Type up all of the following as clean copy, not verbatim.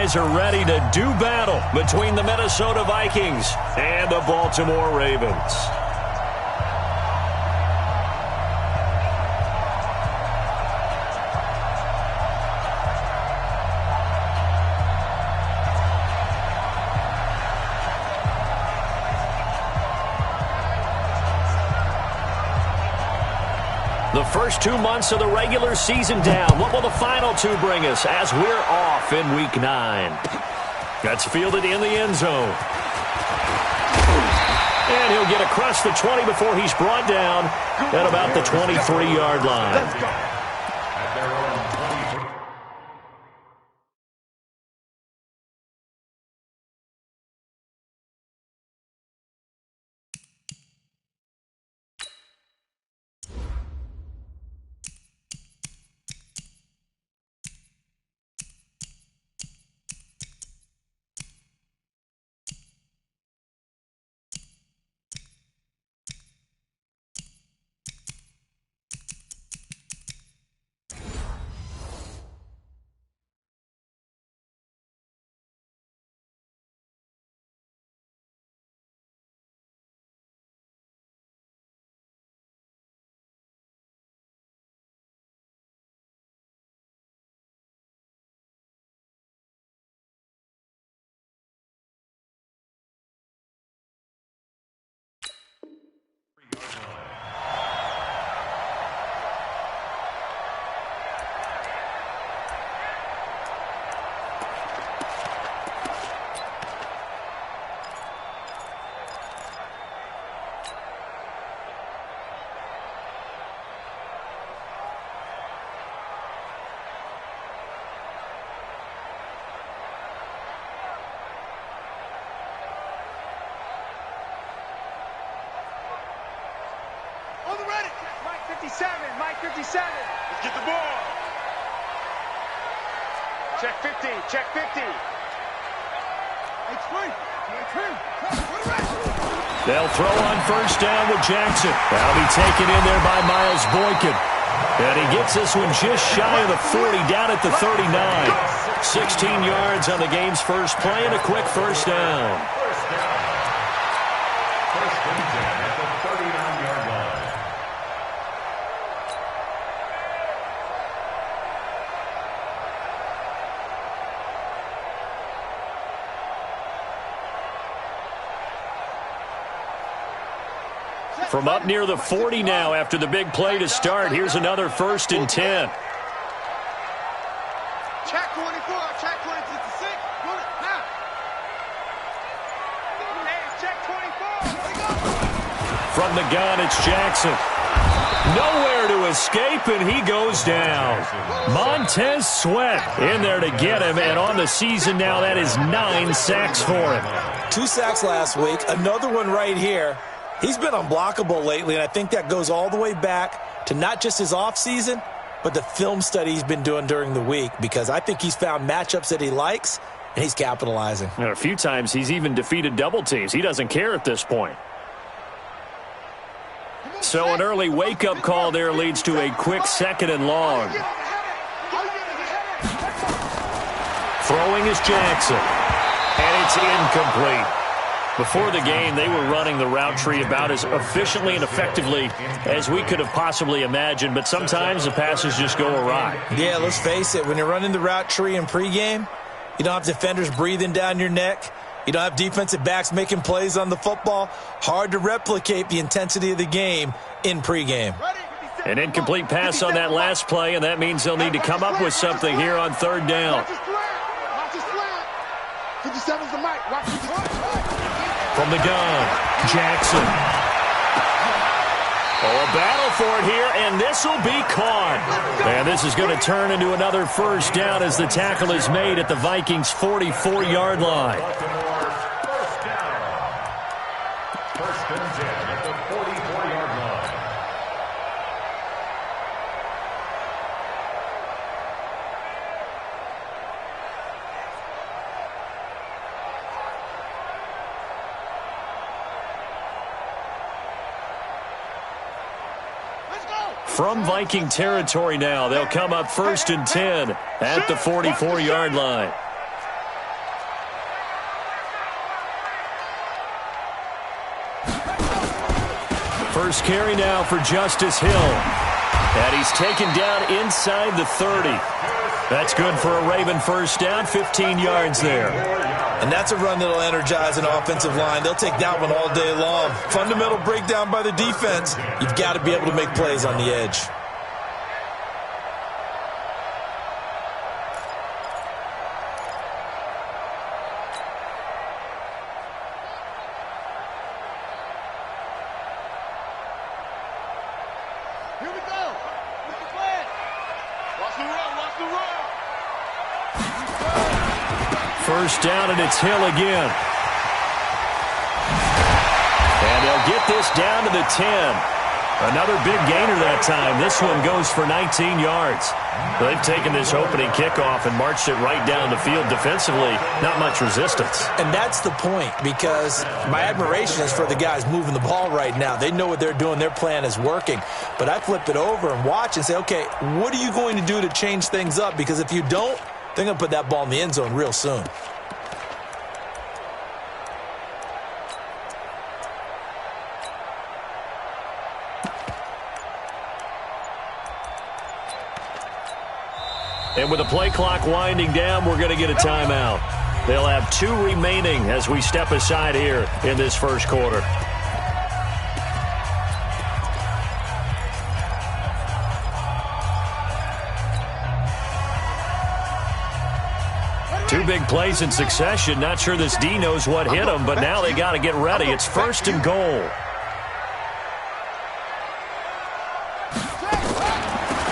guys are ready to do battle between the Minnesota Vikings and the Baltimore Ravens. The first 2 months of the regular season down. What will the final 2 bring us as we're off in Week 9? That's fielded in the end zone. And he'll get across the 20 before he's brought down at about the 23-yard line. Let's go. Mike 57. Let's get the ball. Check 50. Check 50. They'll throw on first down with Jackson. That'll be taken in there by Miles Boykin. And he gets this one just shy of the 40, down at the 39. 16 yards on the game's first play and a quick first down. First and 10 at the 39-yard line. From up near the 40 now after the big play to start. Here's another first and 10. Check 24. Check 26. Now. Check 24. From the gun, it's Jackson. Nowhere to escape, and he goes down. Montez Sweat in there to get him, and on the season now, that is 9 sacks for him. 2 sacks last week, another one right here. He's been unblockable lately, and I think that goes all the way back to not just his offseason, but the film study he's been doing during the week, because I think he's found matchups that he likes, and he's capitalizing. And a few times he's even defeated double teams. He doesn't care at this point. So an early wake-up call there leads to a quick 2nd and long. Throwing is Jackson, and it's incomplete. Before the game, they were running the route tree about as efficiently and effectively as we could have possibly imagined, but sometimes the passes just go awry. Yeah, let's face it. When you're running the route tree in pregame, you don't have defenders breathing down your neck. You don't have defensive backs making plays on the football. Hard to replicate the intensity of the game in pregame. An incomplete pass on that last play, and that means they'll need to come up with something here on 3rd down. 57's the mic. Watch his slant. From the gun, Jackson. Oh, a battle for it here, and this will be caught. And this is going to turn into another first down as the tackle is made at the Vikings' 44-yard line. First down. First and 10 at the 44-yard line. From Viking territory now, they'll come up 1st and 10 at the 44-yard line. First carry now for Justice Hill. And he's taken down inside the 30. That's good for a Raven first down, 15 yards there. And that's a run that'll energize an offensive line. They'll take that one all day long. Fundamental breakdown by the defense. You've got to be able to make plays on the edge. Here we go. What's the plan? Watch the run. Watch the run. First down, and it's Hill again. And they'll get this down to the 10. Another big gainer that time. This one goes for 19 yards. They've taken this opening kickoff and marched it right down the field defensively. Not much resistance. And that's the point, because my admiration is for the guys moving the ball right now. They know what they're doing. Their plan is working. But I flip it over and watch and say, okay, what are you going to do to change things up? Because if you don't, they're going to put that ball in the end zone real soon. And with the play clock winding down, we're going to get a timeout. They'll have 2 remaining as we step aside here in this first quarter. Two big plays in succession. Not sure this D knows what hit him, but now they got to get ready. It's first and goal.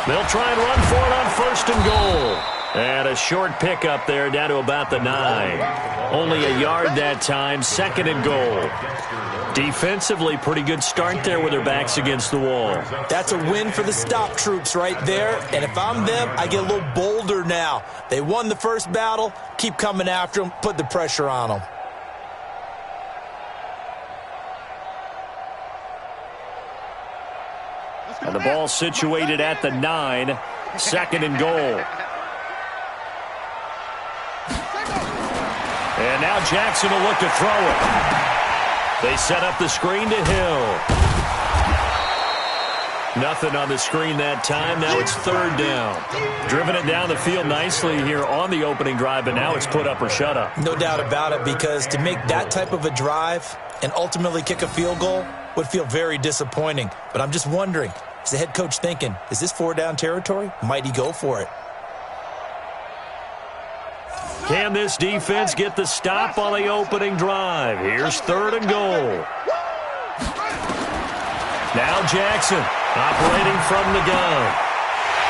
They'll try and run for it on first and goal. And a short pickup there down to about the 9. Only a yard that time, second and goal. Defensively, pretty good start there with their backs against the wall. That's a win for the stop troops right there. And if I'm them, I get a little bolder now. They won the first battle. Keep coming after them. Put the pressure on them. And the ball situated at the 9. Second and goal. And now Jackson will look to throw it. They set up the screen to Hill. Nothing on the screen that time. Now it's third down. Driven it down the field nicely here on the opening drive, but now it's put up or shut up. No doubt about it, because to make that type of a drive and ultimately kick a field goal would feel very disappointing. But I'm just wondering, is the head coach thinking, is this 4-down territory? Might he go for it? Can this defense get the stop on the opening drive? Here's third and goal. Now Jackson operating from the gun.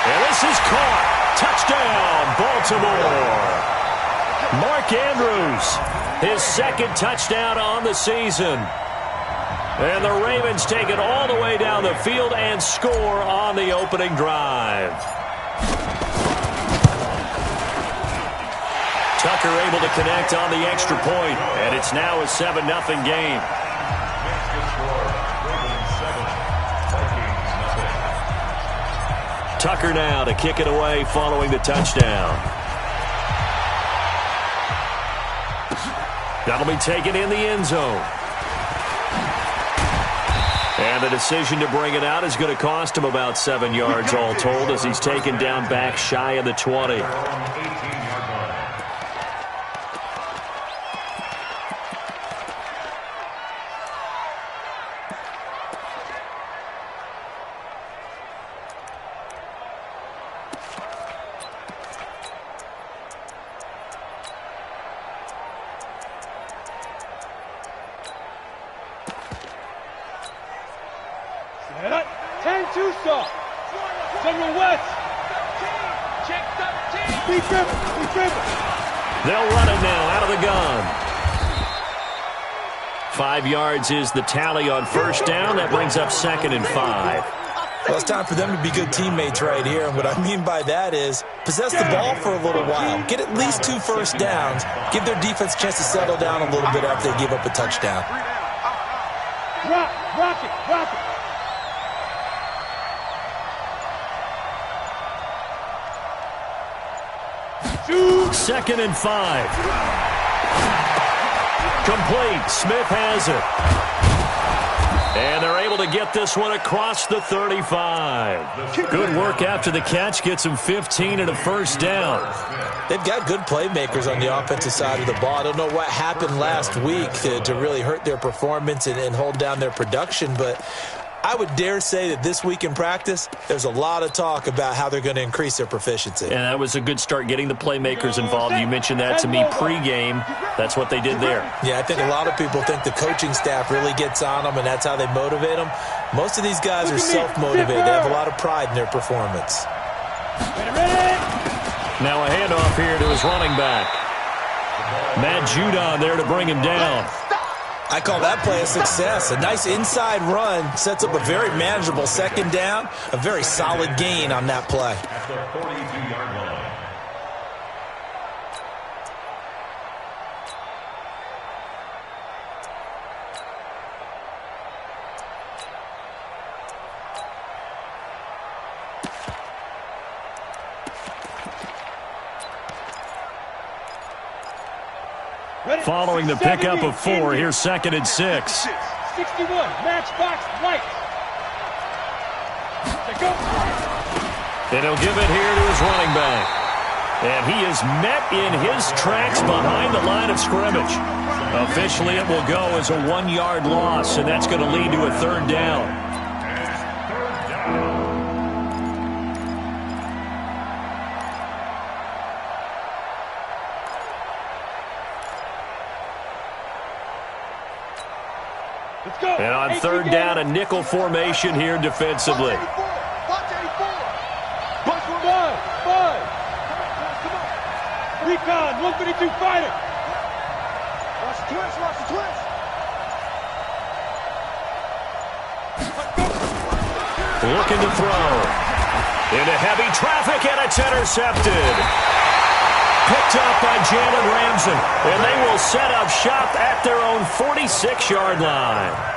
And this is caught. Touchdown, Baltimore. Mark Andrews, his second touchdown on the season. And the Ravens take it all the way down the field and score on the opening drive. Tucker able to connect on the extra point, and it's now a 7-0 game. Tucker now to kick it away following the touchdown. That'll be taken in the end zone. And the decision to bring it out is going to cost him about 7 yards all told, as he's taken down back shy of the 20. They'll run it now out of the gun. 5 yards is the tally on first down. That brings up second and 5. Well, it's time for them to be good teammates right here. And what I mean by that is possess the ball for a little while. Get at least 2 first downs. Give their defense a chance to settle down a little bit after they give up a touchdown. Rock it. Second and 5. Complete. Smith has it. And they're able to get this one across the 35. Good work after the catch. Gets him 15 and a first down. They've got good playmakers on the offensive side of the ball. I don't know what happened last week to really hurt their performance and hold down their production, but I would dare say that this week in practice, there's a lot of talk about how they're going to increase their proficiency. And that was a good start, getting the playmakers involved. You mentioned that to me pregame. That's what they did there. Yeah, I think a lot of people think the coaching staff really gets on them, and that's how they motivate them. Most of these guys are self-motivated. They have a lot of pride in their performance. Now a handoff here to his running back. Matt Judon there to bring him down. I call that play a success. A nice inside run sets up a very manageable second down, a very solid gain on that play. At the 42-yard line. Following the pickup of 4, here's 2nd and 6. 61, matchbox white. And he'll give it here to his running back. And he is met in his tracks behind the line of scrimmage. Officially, it will go as a 1-yard loss, and that's going to lead to a 3rd down. And on 3rd down, a nickel formation here defensively. Watch 84. Five. Recon, 152 fighter. Watch the twist. Looking to throw. Into heavy traffic, and it's intercepted. Picked up by Jalen Ramsey, and they will set up shop at their own 46-yard line.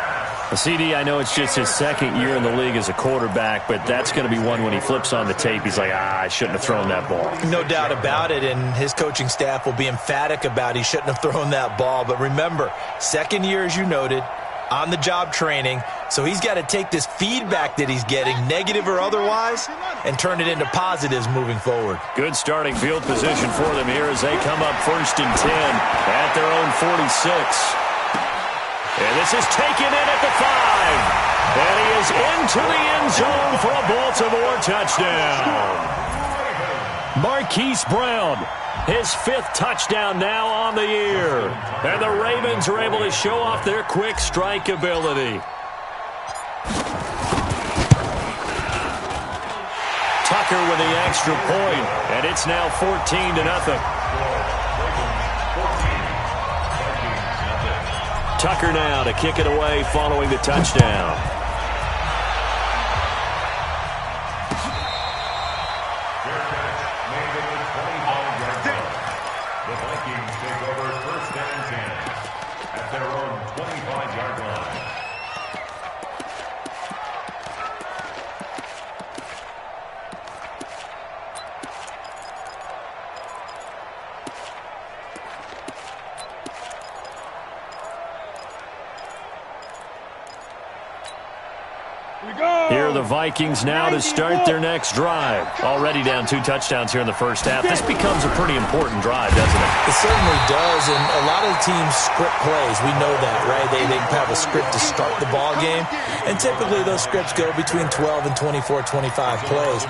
CD, I know it's just his 2nd year in the league as a quarterback, but that's going to be one when he flips on the tape, he's like, I shouldn't have thrown that ball. No doubt about it, and his coaching staff will be emphatic about he shouldn't have thrown that ball. But remember, 2nd year, as you noted, on-the-job training, so he's got to take this feedback that he's getting, negative or otherwise, and turn it into positives moving forward. Good starting field position for them here as they come up 1st and 10 at their own 46. And this is taken in at the 5. And he is into the end zone for a Baltimore touchdown. Marquise Brown, his 5th touchdown now on the year. And the Ravens are able to show off their quick strike ability. Tucker with the extra point, and it's now 14-0. Tucker now to kick it away following the touchdown. Their catch made it the 25-yard line. The Vikings take over 1st and 10 at their own 25-yard line. Here are the Vikings now to start their next drive. Already down 2 touchdowns here in the first half. This becomes a pretty important drive, doesn't it? It certainly does, and a lot of teams script plays. We know that, right? They have a script to start the ball game, and typically those scripts go between 12 and 24, 25 plays.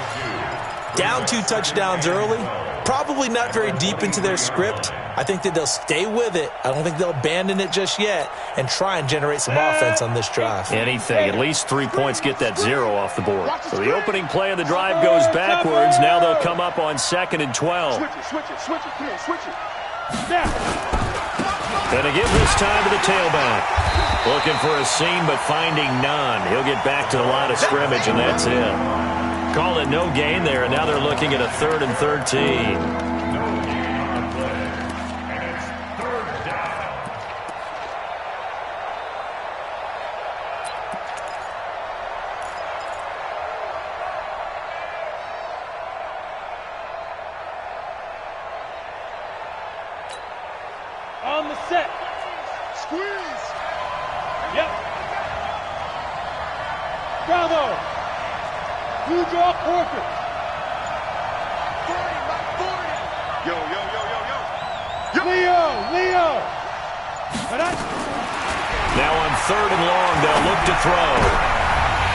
Down 2 touchdowns early, probably not very deep into their script. I think that they'll stay with it. I don't think they'll abandon it just yet and try and generate some offense on this drive. Anything. At least 3 points, get that 0 off the board. So the opening play of the drive goes backwards. Now they'll come up on 2nd and 12. Switch it. Come on, switch it. Gonna give this time to the tailback. Looking for a seam, but finding none. He'll get back to the line of scrimmage, and that's it. Call it no gain there, and now they're looking at a 3rd and 13. On the set. Squeeze. Yep. Bravo. You draw quarter. 40. Yo. Leo. Now on 3rd and long, they'll look to throw.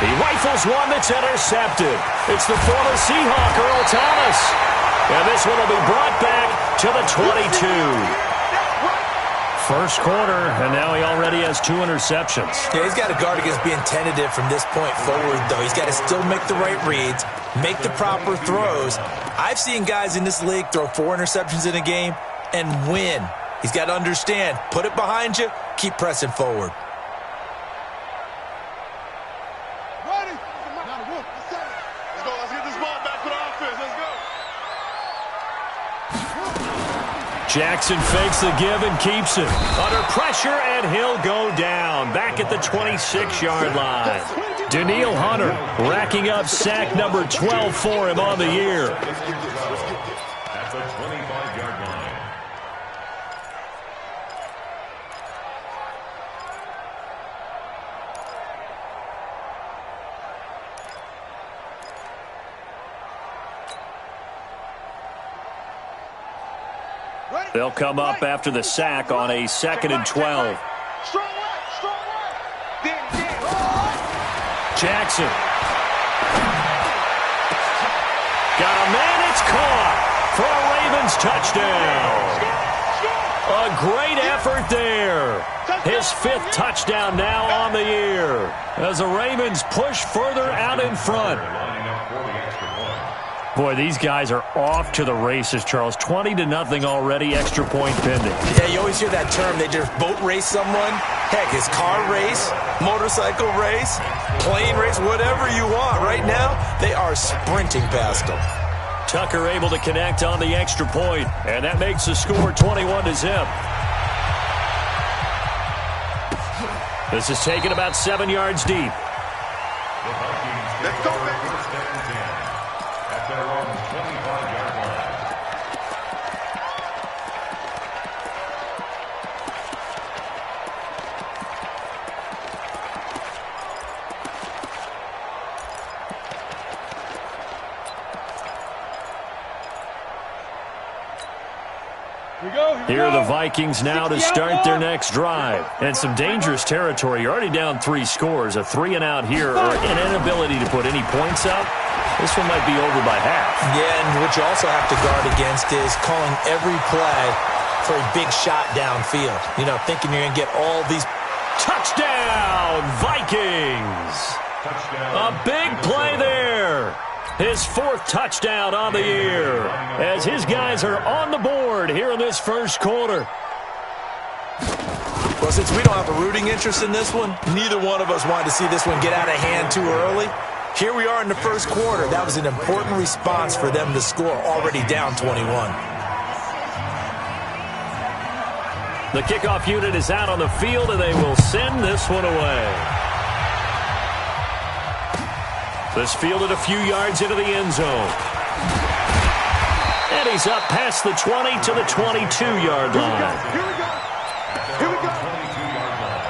He rifles one that's intercepted. It's the former Seahawk, Earl Thomas. And this one will be brought back to the 22. First quarter, and now he already has 2 interceptions. Yeah, he's got to guard against being tentative from this point forward, though. He's got to still make the right reads, make the proper throws. I've seen guys in this league throw 4 interceptions in a game and win. He's got to understand, put it behind you, keep pressing forward. Let's get this ball back for the offense. Let's go. Jackson fakes the give and keeps it. Under pressure, and he'll go down. Back at the 26-yard line. Daniil Hunter racking up sack number 12 for him on the year. At the 25-yard line. They'll come up after the sack on a 2nd and 12. Strong work. Jackson. Got a man, it's caught for a Ravens touchdown. A great effort there. His 5th touchdown now on the year as the Ravens push further out in front. Lining up for the extra point. Boy, these guys are off to the races, Charles. 20-0 already, extra point pending. Yeah, you always hear that term. They just boat race someone. Heck, it's car race, motorcycle race, plane race, whatever you want. Right now, they are sprinting past them. Tucker able to connect on the extra point, and that makes the score 21-0. This is taken about 7 yards deep. The Vikings take over first and 10 at their own 25-yard line. Here are the Vikings now to start their next drive. And some dangerous territory. You're already down 3 scores. A 3-and-out here, or an inability to put any points up. This one might be over by half. Yeah, and what you also have to guard against is calling every play for a big shot downfield. You know, thinking you're going to get all these. Touchdown, Vikings! A big play there. His 4th touchdown on the year as his guys are on the board here in this first quarter. Well, since we don't have a rooting interest in this one, neither one of us wanted to see this one get out of hand too early. Here we are in the first quarter. That was an important response for them to score, already down 21. The kickoff unit is out on the field, and they will send this one away. This fielded a few yards into the end zone. And he's up past the 20 to the 22-yard line. Here we go. 22-yard line.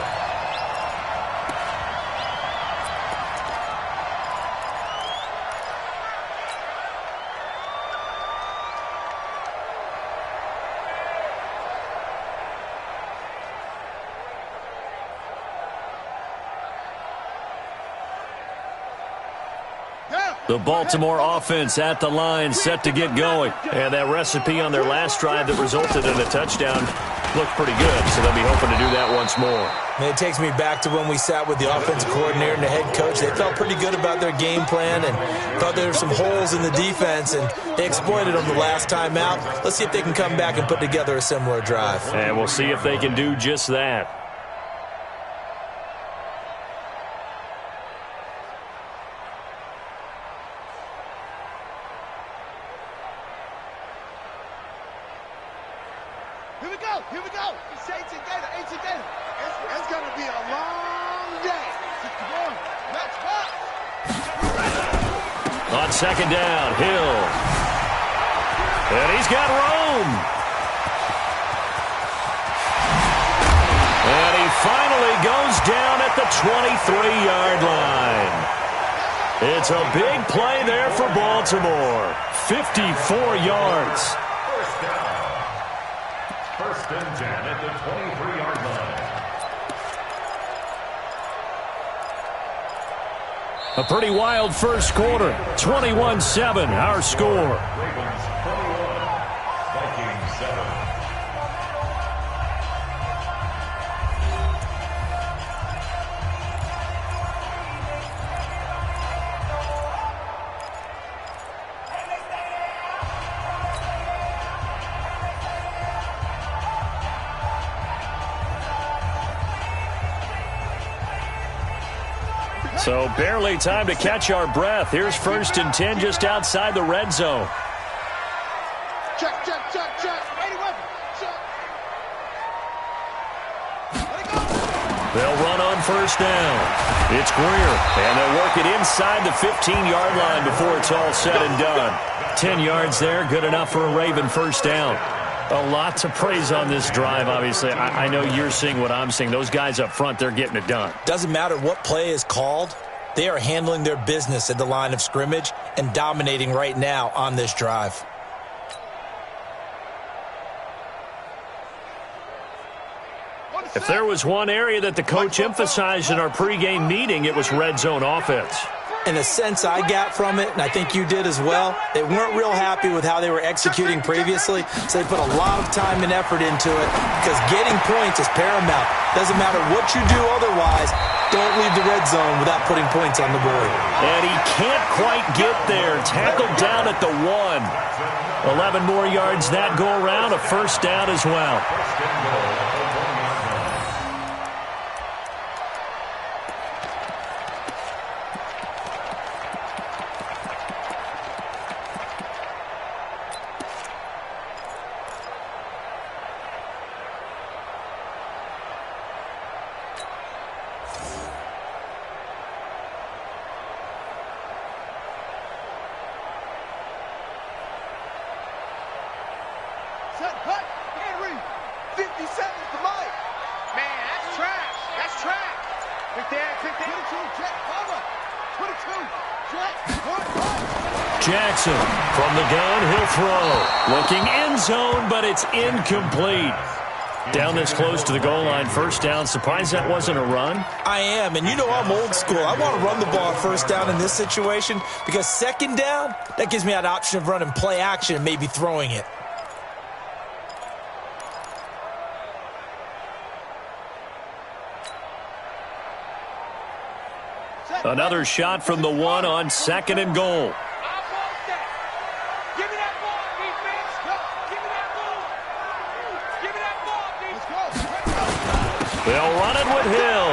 The Baltimore offense at the line, set to get going. And that recipe on their last drive that resulted in a touchdown looked pretty good, so they'll be hoping to do that once more. And it takes me back to when we sat with the offensive coordinator and the head coach. They felt pretty good about their game plan and thought there were some holes in the defense, and they exploited them the last time out. Let's see if they can come back and put together a similar drive. And we'll see if they can do just that. Here we go. It's 8 together. It's going to be a long day. Let's go. On 2nd down, Hill. And he's got room. And he finally goes down at the 23-yard line. It's a big play there for Baltimore. 54 yards. First down. First and 10 at the 23-yard line. A pretty wild first quarter. 21-7, our score. Ravens 21, Vikings 7. So barely time to catch our breath. Here's first and 10 just outside the red zone. Check. Ready, weapon. Check. Let it go. They'll run on first down. It's Greer, and they'll work it inside the 15-yard line before it's all said and done. 10 yards there, good enough for a Raven first down. A lot to praise on this drive, obviously. I know you're seeing what I'm seeing. Those guys up front, they're getting it done. Doesn't matter what play is called. They are handling their business at the line of scrimmage and dominating right now on this drive. If there was one area that the coach emphasized in our pregame meeting, it was red zone offense. In the sense I got from it, and I think you did as well, they weren't real happy with how they were executing previously, so they put a lot of time and effort into it because getting points is paramount. Doesn't matter what you do otherwise, don't leave the red zone without putting points on the board. And he can't quite get there. Tackled down at the 1. 11 more yards that go around, a first down as well. First and goal at the 1-yard line. Set, hut, Henry. 50 seconds to life. Man, that's trash. That's trash. Quick there. 22, check, cover. 22, check, one, Jackson from the gun, he'll throw. Looking end zone, but it's incomplete. Down this close to the goal line, first down. Surprised that wasn't a run? I am, and you know I'm old school. I want to run the ball first down in this situation because second down, that gives me that option of running play action and maybe throwing it. Another shot from the 1 on second and goal. Give me that ball, defense. Give me that ball. Give me that ball, defense. They'll run it with Hill,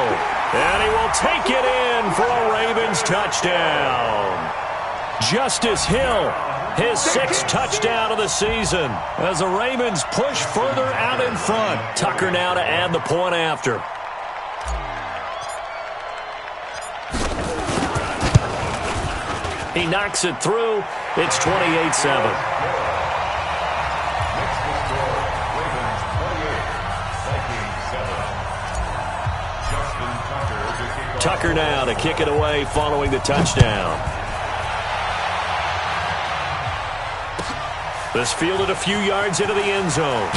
and he will take it in for a Ravens touchdown. Justice Hill, his 6th touchdown of the season, as the Ravens push further out in front. Tucker now to add the point after. He knocks it through. It's 28-7. Next to score, Ravens 28, Vikings 7. Justin Tucker to kick off. Tucker now to kick it away following the touchdown. This fielded a few yards into the end zone.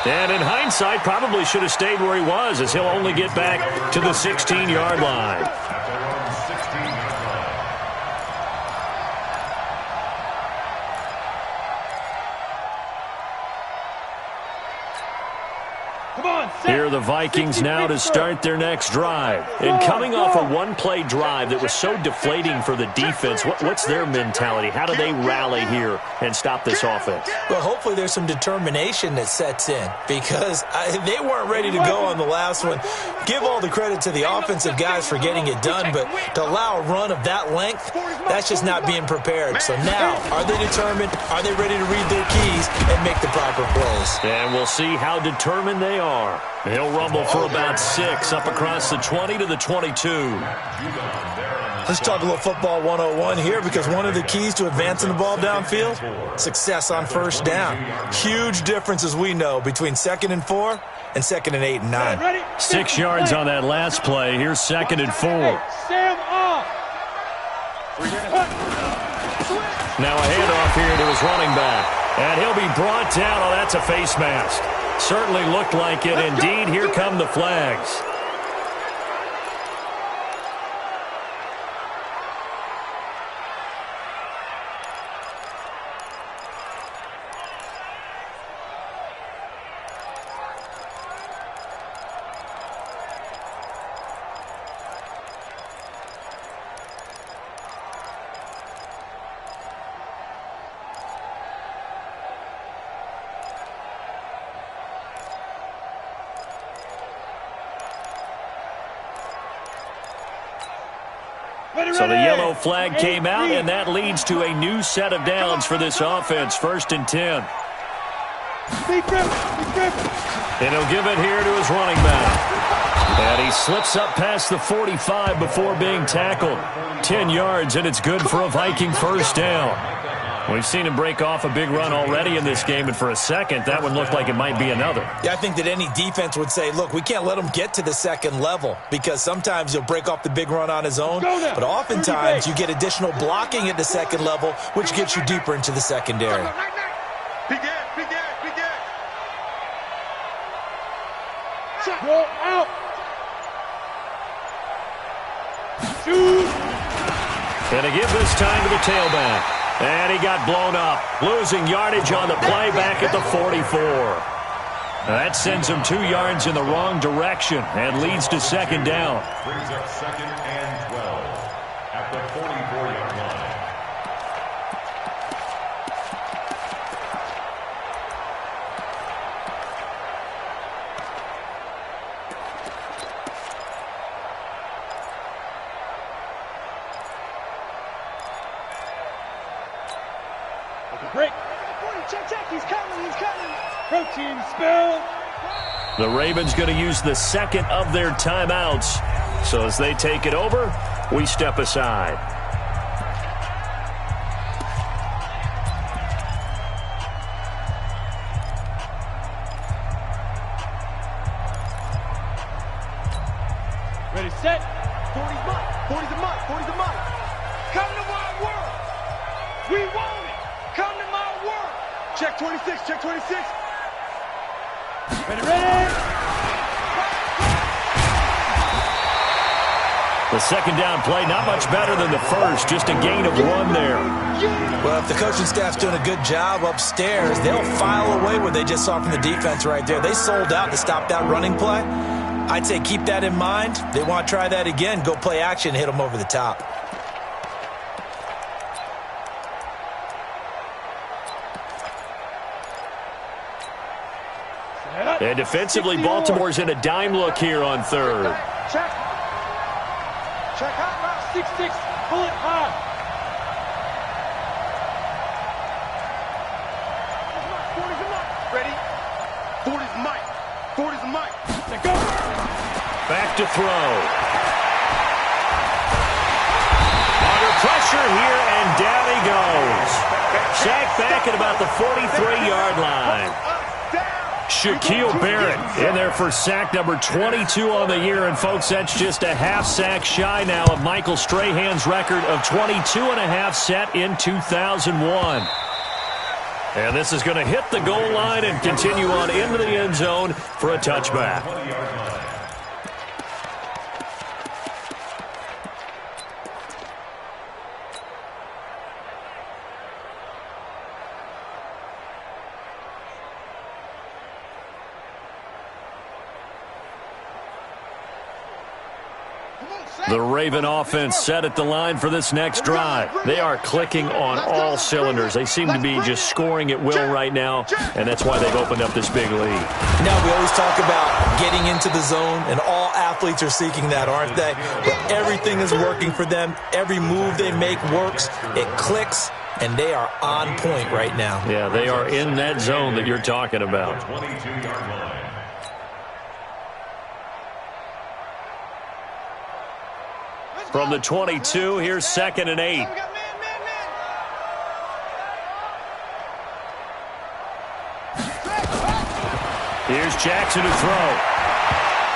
And in hindsight, probably should have stayed where he was, as he'll only get back to the 16-yard line. At their own 16-yard line. Here the Vikings now to start their next drive. And coming off a one-play drive that was so deflating for the defense, what's their mentality? How do they rally here and stop this offense? Well, hopefully there's some determination that sets in because they weren't ready to go on the last one. Give all the credit to the offensive guys for getting it done, but to allow a run of that length, that's just not being prepared. So now, are they determined? Are they ready to read their keys and make the proper plays? And we'll see how determined they are. He'll rumble for about 6 up across the 20 to the 22. Let's talk a little football 101 here because one of the keys to advancing the ball downfield, success on first down. Huge difference, as we know, between 2nd and 4 and 2nd and 8 and 9. 6 yards on that last play. Here's 2nd and 4. Sam off. Now a handoff here to his running back. And he'll be brought down. Oh, that's a face mask. Certainly looked like it. Indeed, here come the flags. So the yellow flag came out, and that leads to a new set of downs for this offense. 1st and 10. And he'll give it here to his running back. And he slips up past the 45 before being tackled. 10 yards, and it's good for a Viking 1st down. We've seen him break off a big run already in this game, and for a second, that one looked like it might be another. Yeah, I think that any defense would say, look, we can't let him get to the second level because sometimes he'll break off the big run on his own, but oftentimes you get additional blocking at the second level, which gets you deeper into the secondary. Go out. Shoot. And to give this time to the tailback. And he got blown up, losing yardage on the play back at the 44. That sends him 2 yards in the wrong direction and leads to 2nd down. Brings up 2nd and 12 at the 44-yard line. Break. Check. He's coming. Protein spill. The Ravens going to use the 2nd of their timeouts. So as they take it over, we step aside. Ready, set. 40's a mark. Come to my world. We want it. Come to my world. Check 26. Ready. The 2nd down play, not much better than the first, just a gain of 1 there. Well, if the coaching staff's doing a good job upstairs, they'll file away what they just saw from the defense right there. They sold out to stop that running play. I'd say keep that in mind. They want to try that again. Go play action, hit them over the top. And defensively, Baltimore's in a dime look here on 3rd. Check out route 6-6. Pull it high. Ready? 40's the mic. Let go. Back to throw. Under pressure here, and down he goes. Sacked back at about the 43-yard line. Shaquille Barrett in there for sack number 22 on the year. And, folks, that's just a half sack shy now of Michael Strahan's record of 22.5 set in 2001. And this is going to hit the goal line and continue on into the end zone for a touchback. The Raven offense set at the line for this next drive. They are clicking on all cylinders. They seem to be just scoring at will right now, and that's why they've opened up this big lead. Now, we always talk about getting into the zone, and all athletes are seeking that, aren't they? But everything is working for them. Every move they make works. It clicks, and they are on point right now. Yeah, they are in that zone that you're talking about. 22-yard line. From the 22, here's 2nd and 8. Here's Jackson to throw.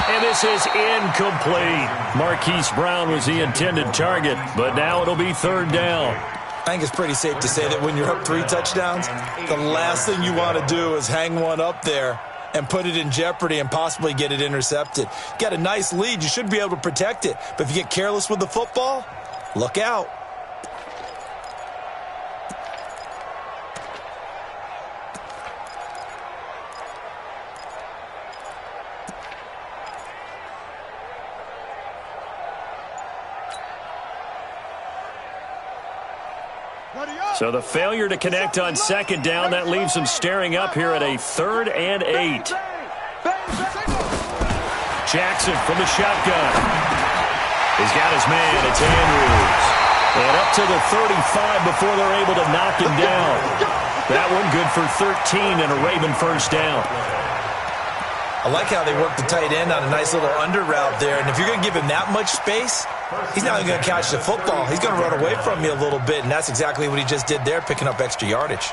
And this is incomplete. Marquise Brown was the intended target, but now it'll be third down. I think it's pretty safe to say that when you're up 3 touchdowns, the last thing you want to do is hang one up there and put it in jeopardy and possibly get it intercepted. You got a nice lead. You should be able to protect it. But if you get careless with the football, look out. So the failure to connect on second down, that leaves them staring up here at a 3rd and 8. Jackson from the shotgun. He's got his man. It's Andrews. And up to the 35 before they're able to knock him down. That one good for 13 and a Raven first down. I like how they work the tight end on a nice little under route there. And if you're going to give him that much space, he's not even going to catch the football. He's going to run away from you a little bit, and that's exactly what he just did there, picking up extra yardage.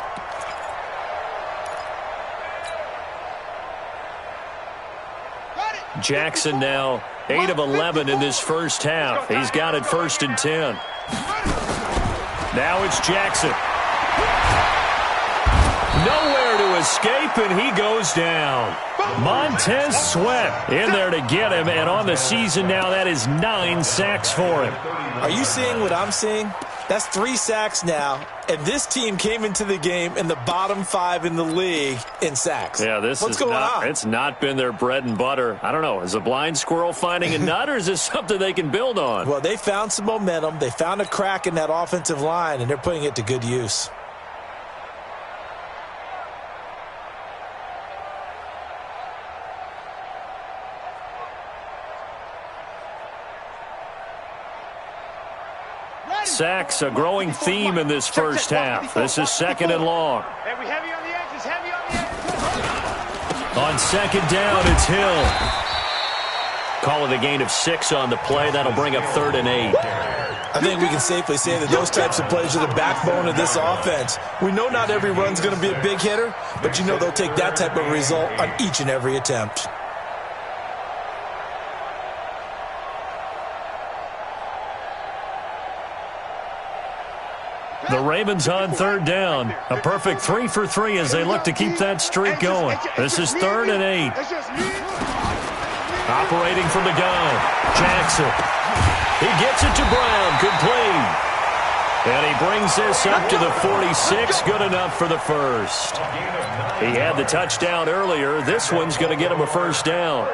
Jackson now 8 of 11 in this first half. He's got it 1st and 10. Now it's Jackson. Nowhere to escape, and he goes down. Montez Sweat in there to get him, and on the season now, that is 9 sacks for him. Are you seeing what I'm seeing? That's 3 sacks now, and this team came into the game in the bottom 5 in the league in sacks. Yeah, what's going on? It's not been their bread and butter. I don't know. Is a blind squirrel finding a nut, or is this something they can build on? Well, they found some momentum. They found a crack in that offensive line, and they're putting it to good use. Sacks, a growing theme in this first half. This is 2nd and long. Heavy on the edges, heavy on the edges. On second down, it's Hill. Call it a gain of 6 on the play. That'll bring up 3rd and 8. I think we can safely say that those types of plays are the backbone of this offense. We know not every run's going to be a big hitter, but you know they'll take that type of result on each and every attempt. The Ravens on 3rd down. A perfect 3 for 3 as they look to keep that streak going. This is 3rd and 8. Operating from the gun, Jackson. He gets it to Brown, complete. And he brings this up to the 46, good enough for the first. He had the touchdown earlier. This one's going to get him a first down.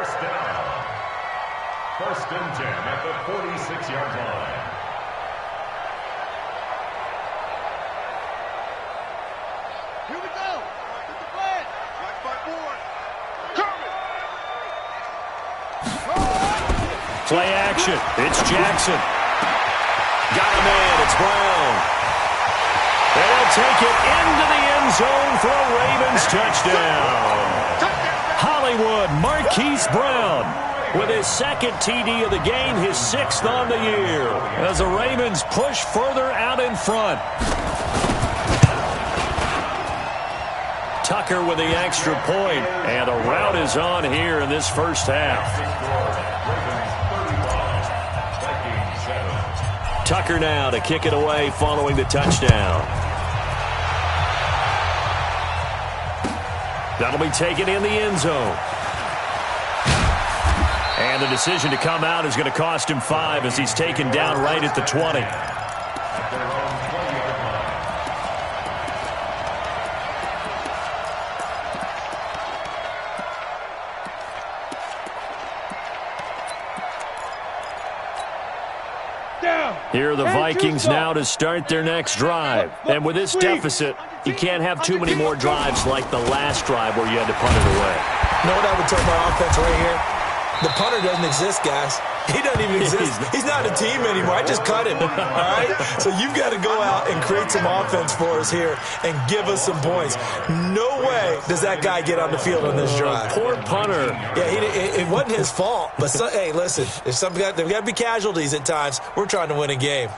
1st and 10 at the 46-yard line. Play action. It's Jackson. Got a man. It's Brown. And he'll take it into the end zone for a Ravens touchdown. Hollywood Marquise Brown with his 2nd TD of the game, his 6th on the year, as the Ravens push further out in front. Tucker with the extra point, and a rout is on here in this first half. Tucker now to kick it away following the touchdown. That'll be taken in the end zone. And the decision to come out is going to cost him 5 as he's taken down right at the 20. Here are the Vikings now to start their next drive. And with this deficit, you can't have too many more drives like the last drive where you had to punt it away. You know what I would tell my offense right here? The punter doesn't exist, guys. He doesn't even exist. He's not a team anymore. I just cut him, all right? So you've got to go out and create some offense for us here and give us some points. No way does that guy get on the field on this drive. Poor punter. Yeah, it wasn't his fault. But, hey, listen, there's got to be casualties at times. We're trying to win a game.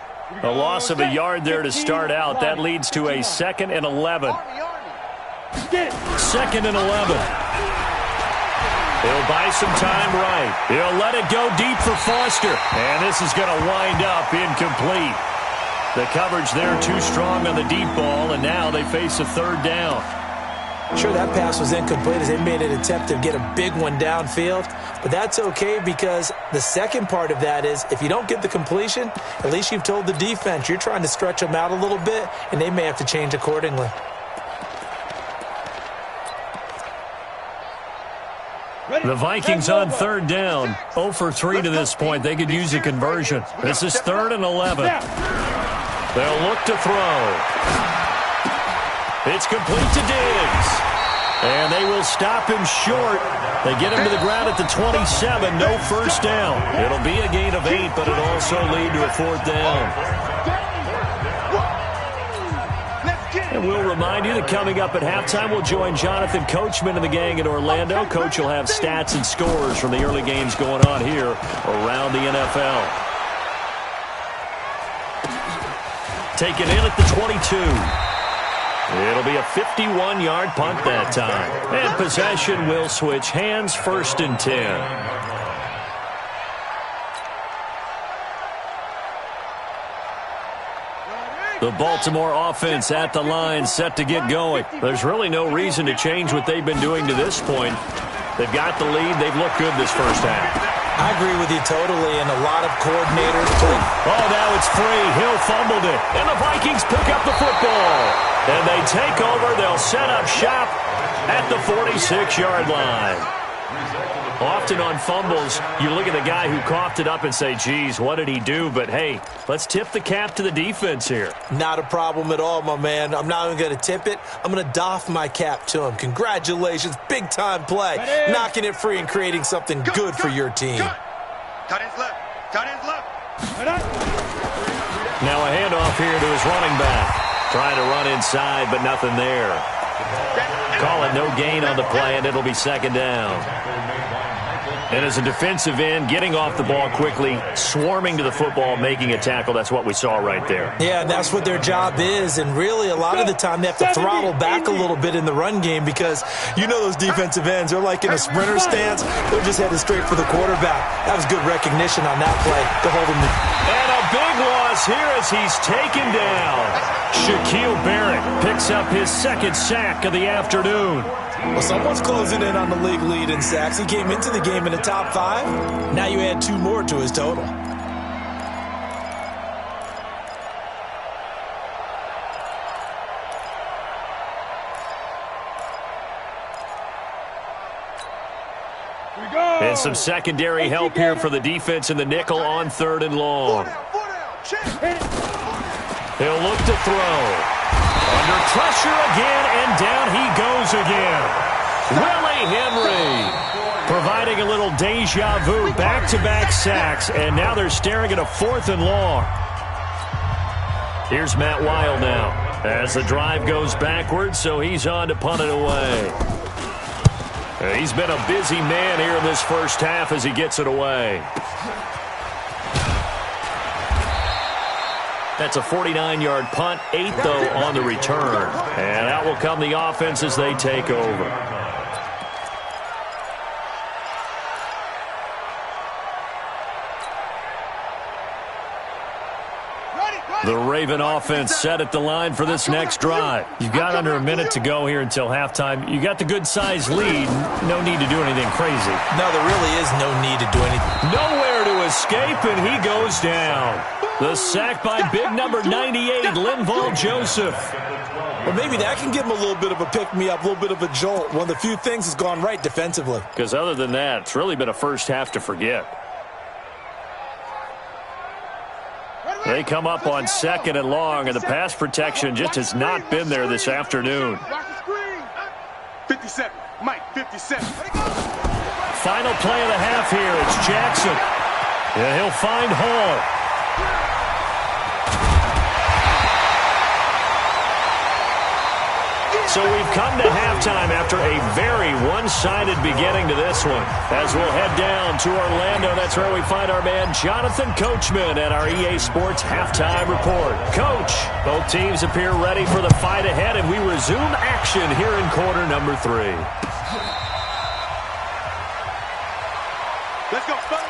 A loss of a yard there to start out. That leads to a 2nd and 11. 2nd and 11. He'll buy some time right. He'll let it go deep for Foster. And this is going to wind up incomplete. The coverage there too strong on the deep ball, and now they face a third down. Sure, that pass was incomplete as they made an attempt to get a big one downfield, but that's okay because the second part of that is if you don't get the completion, at least you've told the defense you're trying to stretch them out a little bit, and they may have to change accordingly. The Vikings on third down, 0 for 3 to this point. They could use a conversion. This is 3rd and 11. They'll look to throw. It's complete to Diggs. And they will stop him short. They get him to the ground at the 27. No first down. It'll be a gain of 8, but it'll also lead to a 4th down. And we'll remind you that coming up at halftime, we'll join Jonathan Coachman and the gang in Orlando. Coach will have stats and scores from the early games going on here around the NFL. Taken in at the 22. It'll be a 51-yard punt that time. And possession will switch hands, 1st and 10. The Baltimore offense at the line, set to get going. There's really no reason to change what they've been doing to this point. They've got the lead. They've looked good this first half. I agree with you totally, and a lot of coordinators play. Oh, now it's free. Hill fumbled it. And the Vikings pick up the football. And they take over. They'll set up shop at the 46-yard line. Often on fumbles, you look at the guy who coughed it up and say, geez, what did he do? But, hey, let's tip the cap to the defense here. Not a problem at all, my man. I'm not even going to tip it. I'm going to doff my cap to him. Congratulations. Big-time play. Knocking it free and creating something good for your team. Tight ends left. Tight ends left. Now a handoff here to his running back. Trying to run inside, but nothing there. Call it no gain on the play, and it'll be 2nd down. And as a defensive end, getting off the ball quickly, swarming to the football, making a tackle, that's what we saw right there. Yeah, and that's what their job is. And really, a lot of the time, they have to throttle back a little bit in the run game because you know those defensive ends, they're like in a sprinter stance. They're just headed straight for the quarterback. That was good recognition on that play to hold him. And a big loss here as he's taken down. Shaquille Barrett picks up his 2nd sack of the afternoon. Well, someone's closing in on the league lead in sacks. He came into the game in the top 5. Now you add 2 more to his total. And some secondary help here for the defense in the nickel on 3rd and long. He'll look to throw. Under pressure again, and down he goes again. Willie Henry providing a little deja vu, back-to-back sacks, and now they're staring at a 4th and long. Here's Matt Weil now as the drive goes backwards, so he's on to punt it away. He's been a busy man here in this first half as he gets it away. That's a 49-yard punt, 8 though on the return. And out will come the offense as they take over. The Raven offense set at the line for this next drive. You've got under a minute to go here until halftime. You got the good-sized lead. No need to do anything crazy. No, there really is no need to do anything. Nowhere to escape, and he goes down. The sack by big number 98, Linval Joseph. Well, maybe that can give him a little bit of a pick-me-up, a little bit of a jolt. One of the few things has gone right defensively. Because other than that, it's really been a first half to forget. They come up on 2nd and long, and the pass protection just has not been there this afternoon. 57, Mike, 57. Final play of the half here. It's Jackson. Yeah, he'll find Hall. So we've come to halftime after a very one-sided beginning to this one. As we'll head down to Orlando, that's where we find our man Jonathan Coachman at our EA Sports Halftime Report. Coach, both teams appear ready for the fight ahead, and we resume action here in quarter number 3. Let's go, fellas.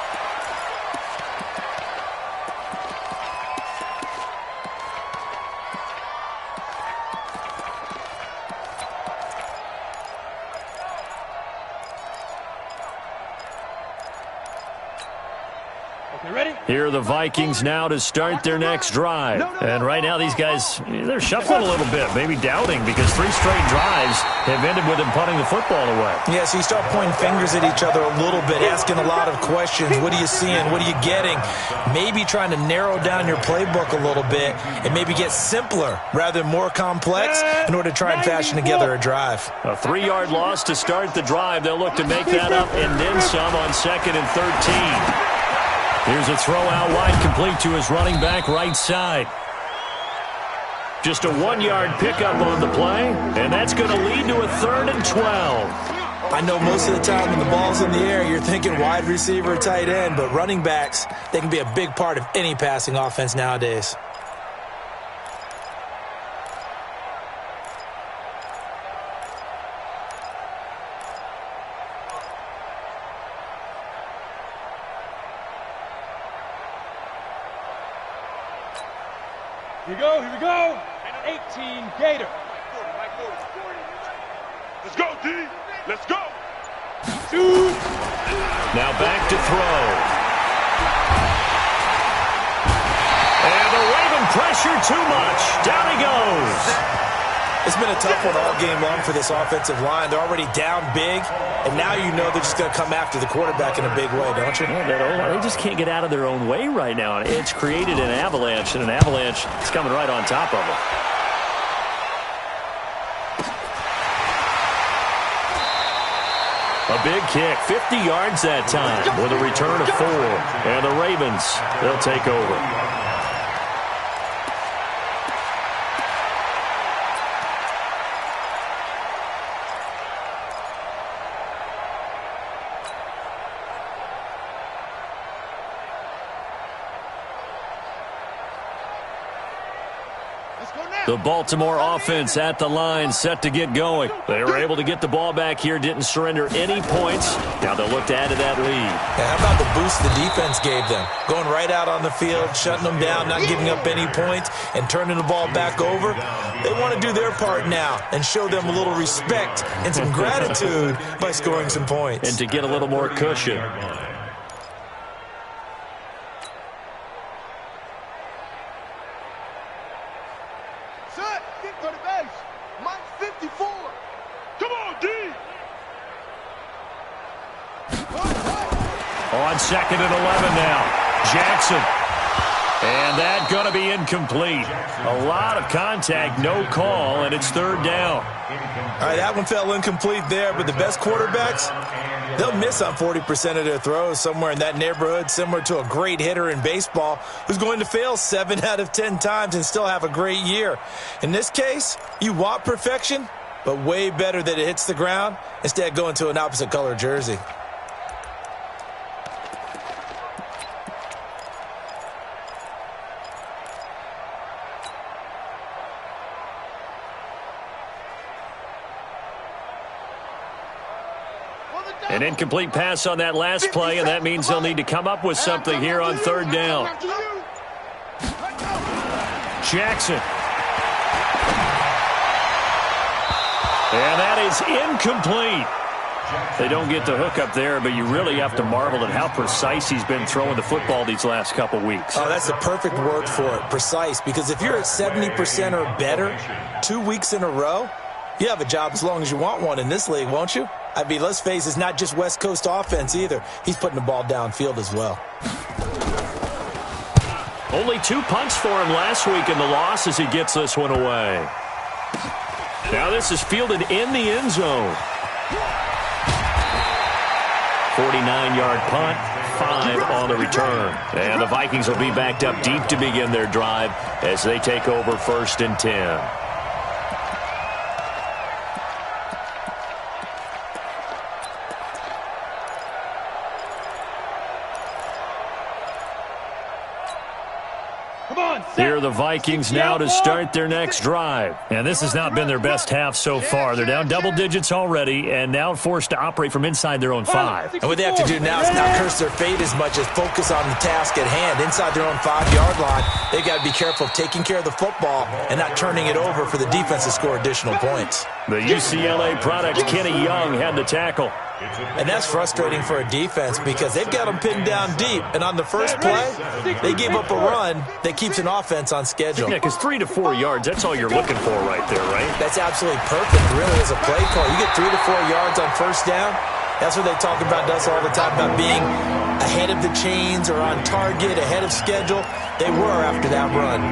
Here are the Vikings now to start their next drive. And right now these guys, they're shuffling a little bit, maybe doubting, because 3 straight drives have ended with them punting the football away. Yeah, so you start pointing fingers at each other a little bit, asking a lot of questions. What are you seeing? What are you getting? Maybe trying to narrow down your playbook a little bit and maybe get simpler rather than more complex in order to try and fashion together a drive. A 3-yard loss to start the drive. They'll look to make that up and then some on 2nd and 13. Here's a throw out wide, complete to his running back right side. Just a 1-yard pickup on the play, and that's going to lead to a 3rd and 12. I know most of the time when the ball's in the air, you're thinking wide receiver, tight end, but running backs, they can be a big part of any passing offense nowadays. Here we go. 18 Gator. Let's go, D. Let's go. Now back to throw. And the Raven pressure too much. Down he goes. It's been a tough one all game long for this offensive line. They're already down big, and now you know they're just going to come after the quarterback in a big way, don't you? Yeah, they just can't get out of their own way right now. It's created an avalanche, and an avalanche is coming right on top of them. A big kick, 50 yards that time with a return of 4. And the Ravens, they'll take over. The Baltimore offense at the line, set to get going. They were able to get the ball back here, didn't surrender any points. Now they'll look to add to that lead. Yeah, how about the boost the defense gave them? Going right out on the field, shutting them down, not giving up any points, and turning the ball back over. They want to do their part now and show them a little respect and some gratitude by scoring some points. And to get a little more cushion. On 2nd and 11 now. Jackson. And that going to be incomplete. A lot of contact, no call, and it's 3rd down. All right, that one fell incomplete there, but the best quarterbacks, they'll miss on 40% of their throws, somewhere in that neighborhood, similar to a great hitter in baseball who's going to fail 7 out of 10 times and still have a great year. In this case, you want perfection, but way better that it hits the ground instead of going to an opposite color jersey. An incomplete pass on that last play, and that means they'll need to come up with something here on 3rd down. Jackson. And that is incomplete. They don't get the hook up there, but you really have to marvel at how precise he's been throwing the football these last couple weeks. Oh, that's the perfect word for it, precise, because if you're at 70% or better 2 weeks in a row, you have a job as long as you want one in this league, won't you? I mean, let's face it, it's not just West Coast offense either. He's putting the ball downfield as well. Only 2 punts for him last week in the loss as he gets this one away. Now this is fielded in the end zone. 49-yard punt, 5 on the return. And the Vikings will be backed up deep to begin their drive as they take over 1st and 10. Come Here are the Vikings now to start their next drive. And this has not been their best half so far. They're down double digits already and now forced to operate from inside their own 5. And what they have to do now is not curse their fate as much as focus on the task at hand. Inside their own 5-yard line, they've got to be careful of taking care of the football and not turning it over for the defense to score additional points. The UCLA product, Kenny Young, had the tackle. And that's frustrating for a defense because they've got them pinned down deep. And on the first play, they gave up a run that keeps an offense on schedule. Yeah, because 3 to 4 yards, that's all you're looking for right there, right? That's absolutely perfect, really, as a play call. You get 3 to 4 yards on first down. That's what they talk about us all the time, about being ahead of the chains or on target, ahead of schedule. They were after that run.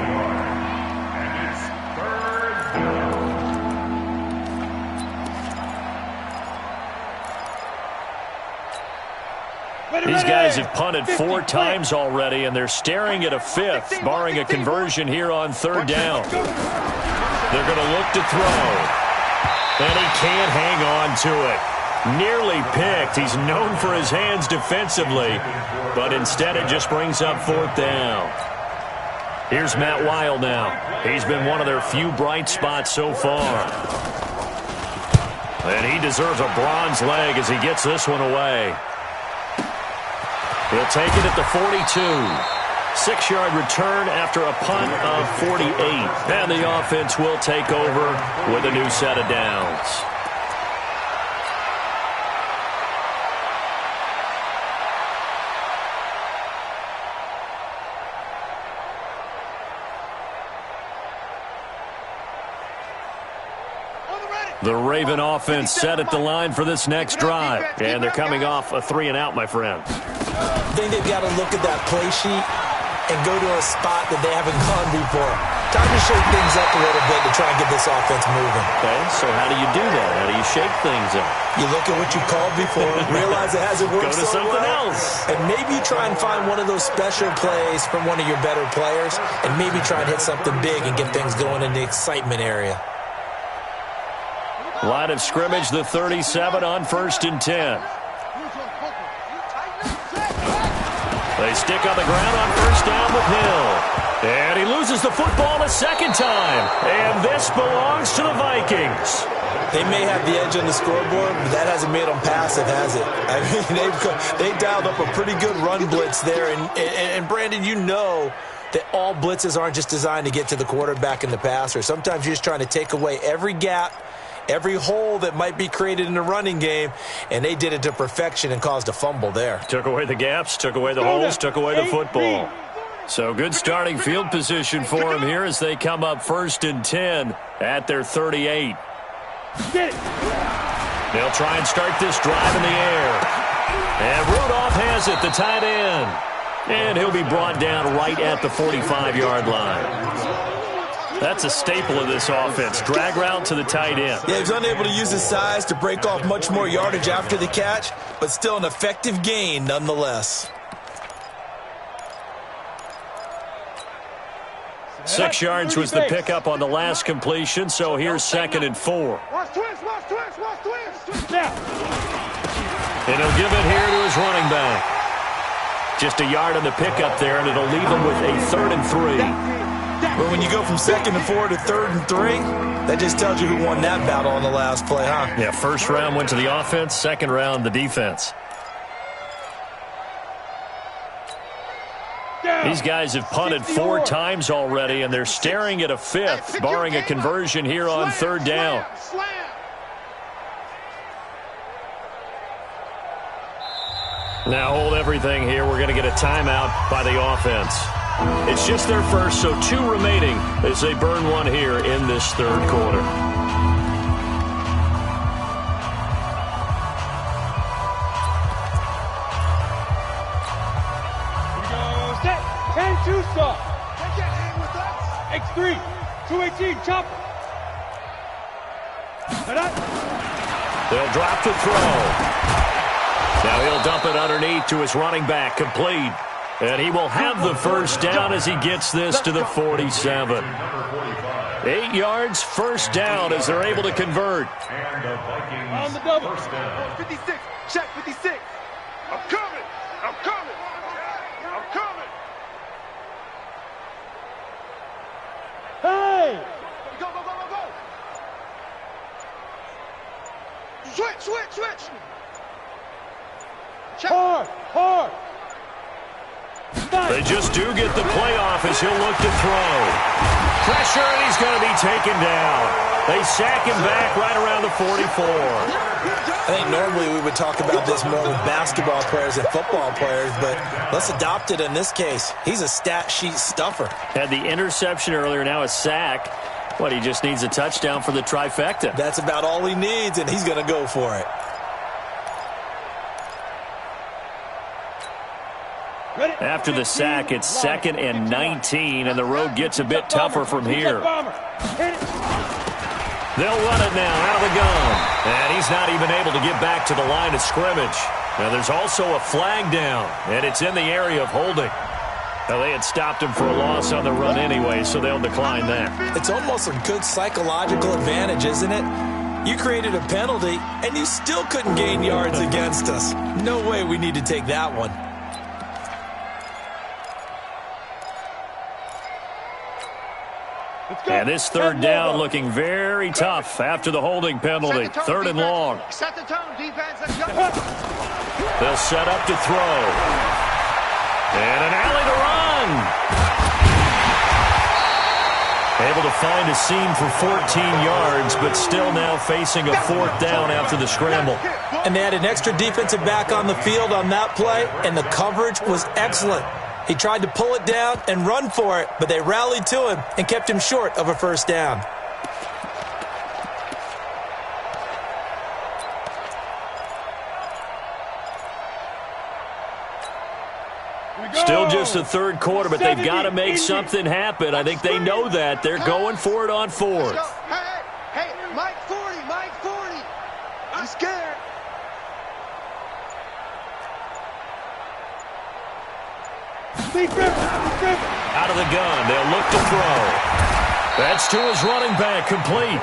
These guys have punted 4 times already, and they're staring at a 5th, barring a conversion here on 3rd down. They're going to look to throw. And he can't hang on to it. Nearly picked. He's known for his hands defensively, but instead it just brings up 4th down. Here's Matt Weil now. He's been one of their few bright spots so far. And he deserves a bronze leg as he gets this one away. He'll take it at the 42. 6-yard return after a punt of 48. And the offense will take over with a new set of downs. The Raven offense set at the line for this next drive. And they're coming off a 3-and-out, my friends. I think they've got to look at that play sheet and go to a spot that they haven't gone before. Time to shake things up a little bit to try and get this offense moving. Okay, so how do you do that? How do you shake things up? You look at what you called before, realize it hasn't worked Go to so something well, else. and maybe try and find one of those special plays from one of your better players, and maybe try and hit something big and get things going in the excitement area. Line of scrimmage, the 37 on 1st and 10. They stick on the ground on 1st down with Hill. And he loses the football a second time. And this belongs to the Vikings. They may have the edge on the scoreboard, but that hasn't made them passive, has it? I mean, they dialed up a pretty good run blitz there. And Brandon, you know that all blitzes aren't just designed to get to the quarterback and the passer. Sometimes you're just trying to take away every gap, every hole that might be created in the running game, and they did it to perfection and caused a fumble there. Took away the gaps, took away the holes, took away the football. So good starting field position for them here as they come up 1st and 10 at their 38. They'll try and start this drive in the air. And Rudolph has it, the tight end. And he'll be brought down right at the 45-yard line. That's a staple of this offense. Drag route to the tight end. Yeah, he's unable to use his size to break off much more yardage after the catch, but still an effective gain nonetheless. 6 yards was the pickup on the last completion, so here's 2nd and 4. Watch twist, watch twist, watch twist. And he'll give it here to his running back. Just a yard on the pickup there, and it'll leave him with a 3rd and 3. But when you go from 2nd and 4 to 3rd and 3, that just tells you who won that battle on the last play, huh? Yeah, 1st round went to the offense, 2nd round the defense. These guys have punted 4 times already, and they're staring at a 5th, barring a conversion here on 3rd down. Now hold everything here. We're going to get a timeout by the offense. It's just their first, so 2 remaining as they burn one here in this 3rd quarter. Set. 10-2 stop. X3. 218. Chopper. They'll drop the throw. Now he'll dump it underneath to his running back, complete. And he will have the 1st down as he gets this to the 47. 8 yards, 1st down as they're able to convert. And the Vikings On the double. 1st down. 56, check 56. I'm coming, I'm coming, I'm coming. Switch. Hard. They just do get the play off as he'll look to throw. Pressure, and he's going to be taken down. They sack him back right around the 44. I think normally we would talk about this more with basketball players and football players, but let's adopt it in this case. He's a stat sheet stuffer. Had the interception earlier, now a sack. What, he just needs a touchdown for the trifecta. That's about all he needs, and he's going to go for it. After the sack, it's 2nd and 19, and the road gets a bit tougher from here. They'll run it now out of the gun. And he's not even able to get back to the line of scrimmage. Now there's also a flag down, and it's in the area of holding. Now they had stopped him for a loss on the run anyway, so they'll decline that. It's almost a good psychological advantage, isn't it? You created a penalty, and you still couldn't gain yards against us. No way we need to take that one. And this 3rd down looking very tough after the holding penalty. 3rd and long. Set the tone, defense. Let's go. They'll set up to throw. And an alley to run. Able to find a seam for 14 yards, but still now facing a 4th down after the scramble. And they had an extra defensive back on the field on that play, and the coverage was excellent. He tried to pull it down and run for it, but they rallied to him and kept him short of a 1st down. Still just the 3rd quarter, but they've got to make something happen. I think they know that. They're going for it on 4th. Hey, Mike 40. I'm scared. Out of the gun, they'll look to throw. That's to his running back, complete.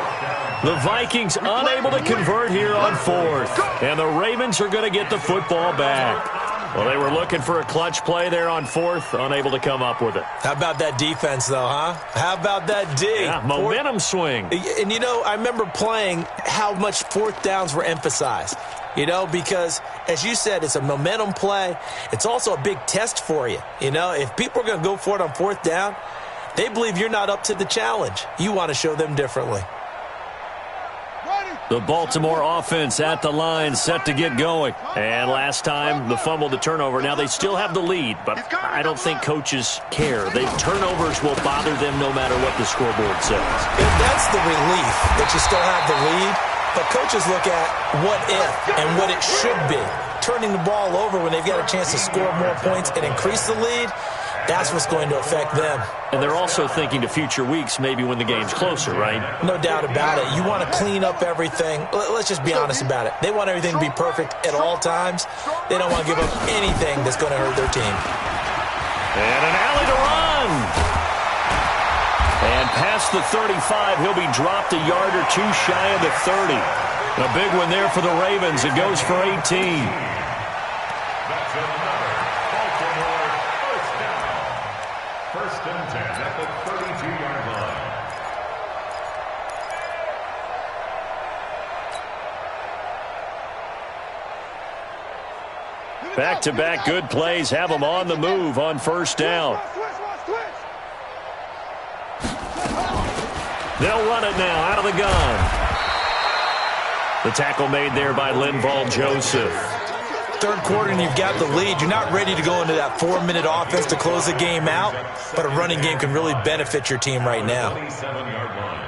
The Vikings unable to convert here on 4th. And the Ravens are going to get the football back. Well, they were looking for a clutch play there on 4th, unable to come up with it. How about that defense, though, huh? How about that D? Yeah, momentum swing. And, you know, I remember playing how much 4th downs were emphasized. You know, because, as you said, it's a momentum play. It's also a big test for you. You know, if people are going to go for it on 4th down, they believe you're not up to the challenge. You want to show them differently. The Baltimore offense at the line, set to get going. And last time, the fumble, the turnover. Now they still have the lead, but I don't think coaches care. Turnovers will bother them no matter what the scoreboard says. That's the relief that you still have the lead. But coaches look at what if and what it should be. Turning the ball over when they've got a chance to score more points and increase the lead, that's what's going to affect them. And they're also thinking to future weeks, maybe when the game's closer, right? No doubt about it. You want to clean up everything. Let's just be honest about it. They want everything to be perfect at all times. They don't want to give up anything that's going to hurt their team. And an alley to run. And past the 35, he'll be dropped a yard or two shy of the 30. A big one there for the Ravens. It goes for 18. That's another Baltimore first down. 1st and 10 at the 32-yard line. Back-to-back good plays have them on the move on 1st down. They'll run it now out of the gun. The tackle made there by Linval Joseph. 3rd quarter and you've got the lead. You're not ready to go into that 4-minute offense to close the game out, but a running game can really benefit your team right now. 27-yard line.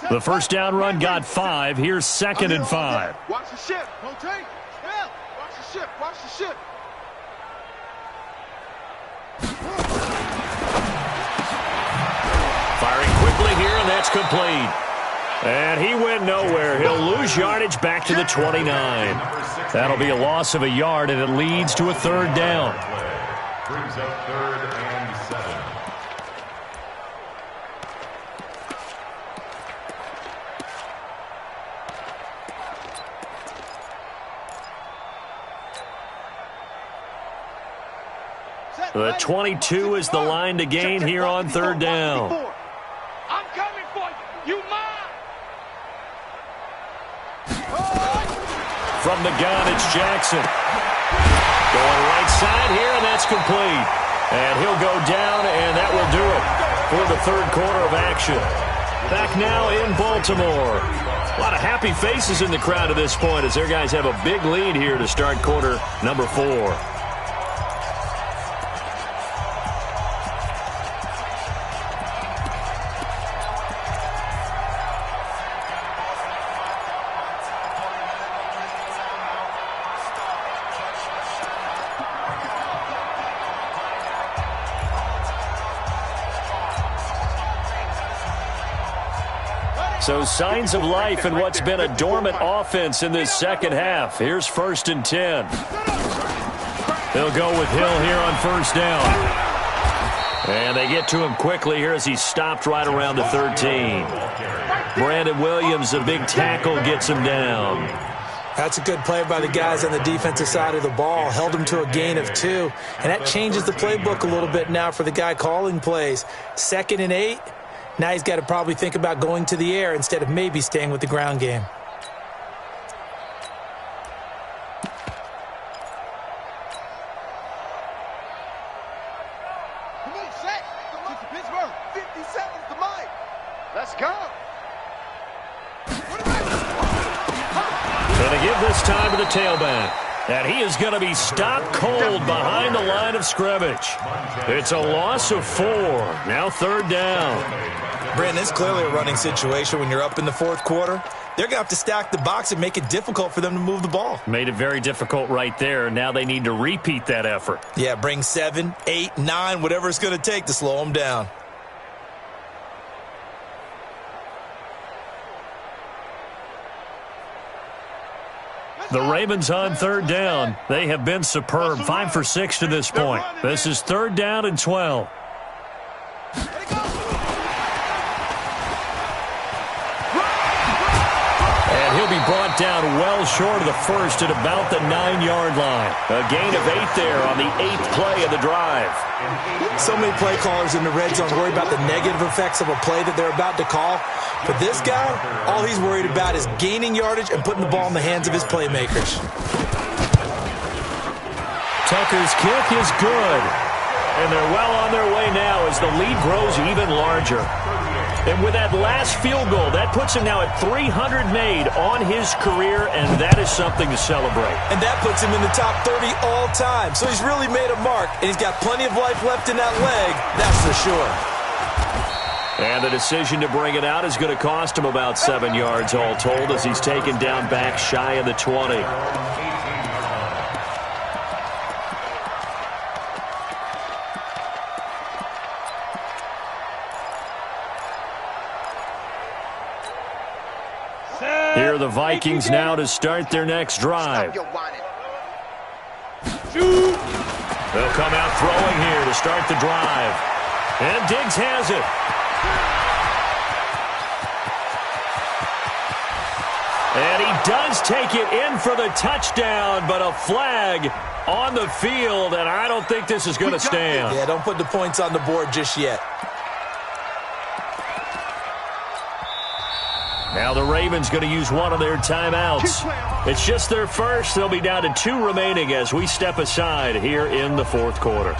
The 1st down run got 5. Here's 2nd and 5. Watch the ship. Don't take. Yeah. Watch the ship. Watch the ship. Firing quickly here, and that's complete. And he went nowhere. He'll lose yardage back to the 29. That'll be a loss of a yard, and it leads to a 3rd down. Brings up 3rd and 7. The 22 is the line to gain here on 3rd down. I'm coming for you. You mine. From the gun, it's Jackson. Going right side here, and that's complete. And he'll go down, and that will do it for the third quarter of action. Back now in Baltimore. A lot of happy faces in the crowd at this point as their guys have a big lead here to start quarter number 4. So signs of life in what's been a dormant offense in this second half. Here's 1st and 10. They'll go with Hill here on first down. And they get to him quickly here as he stopped right around the 13. Brandon Williams, a big tackle, gets him down. That's a good play by the guys on the defensive side of the ball. Held him to a gain of 2. And that changes the playbook a little bit now for the guy calling plays. 2nd and 8. Now he's got to probably think about going to the air instead of maybe staying with the ground game. Come on, set. Get to Pittsburgh. 50 seconds to Mike. Let's go. Going to give this time to the tailback. And he is going to be stopped cold behind the line of scrimmage. It's a loss of 4. Now 3rd down. Brandon, it's clearly a running situation when you're up in the 4th quarter. They're going to have to stack the box and make it difficult for them to move the ball. Made it very difficult right there. Now they need to repeat that effort. Yeah, bring 7, 8, 9, whatever it's going to take to slow them down. The Ravens on 3rd down. They have been superb. 5 for 6 to this point. This is 3rd down and 12. And he'll be brought down well short of the first at about the 9-yard line. A gain of 8 there on the 8th play of the drive. So many play callers in the red zone worry about the negative effects of a play that they're about to call. For this guy, all he's worried about is gaining yardage and putting the ball in the hands of his playmakers. Tucker's kick is good. And they're well on their way now as the lead grows even larger. And with that last field goal, that puts him now at 300 made on his career, and that is something to celebrate. And that puts him in the top 30 all time. So he's really made a mark, and he's got plenty of life left in that leg, that's for sure. And the decision to bring it out is going to cost him about 7 yards all told as he's taken down back shy of the 20. Here are the Vikings now to start their next drive. They'll come out throwing here to start the drive. And Diggs has it. And he does take it in for the touchdown, but a flag on the field, and I don't think this is going to stand. Yeah, don't put the points on the board just yet. Now the Ravens going to use one of their timeouts. It's just their first. They'll be down to 2 remaining as we step aside here in the 4th quarter.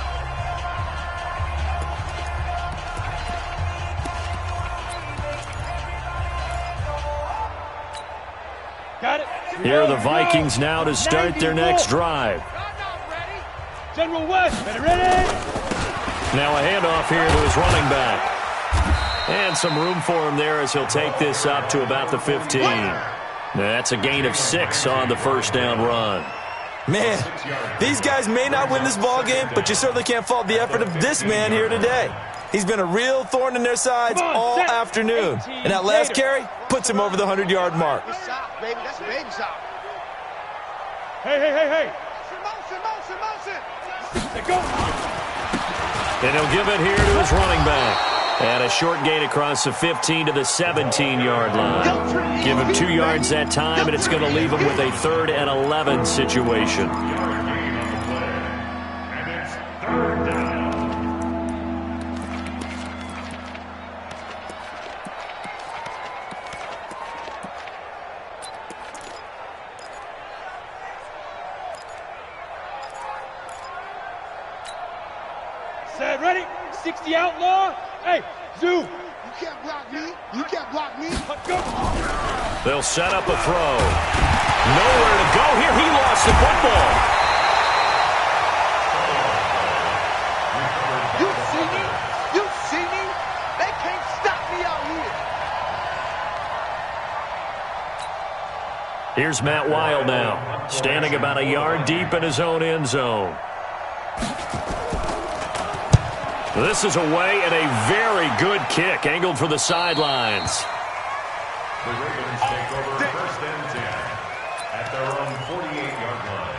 Got it. Here are the Vikings now to start their next drive. General West, ready? Now a handoff here to his running back. And some room for him there as he'll take this up to about the 15. That's a gain of 6 on the first down run. Man, these guys may not win this ball game, but you certainly can't fault the effort of this man here today. He's been a real thorn in their sides all afternoon. And that last carry puts him over the 100-yard mark. Baby, that's a baby shot. Hey. Motion. Go. And he'll give it here to his running back. And a short gain across the 15 to the 17-yard line. Give him 2 yards that time, and it's going to leave him with a 3rd and 11 situation. And it's 3rd down. Outside, ready? 60 outlaw. Hey, Zoo. You can't block me. You can't block me. Go. They'll set up a throw. Nowhere to go here. He lost the football. You see me? You see me? They can't stop me out here. Here's Matt Wild now, standing about a yard deep in his own end zone. This is away and a very good kick, angled for the sidelines. The Ravens take over first and 10 at their own 48-yard line.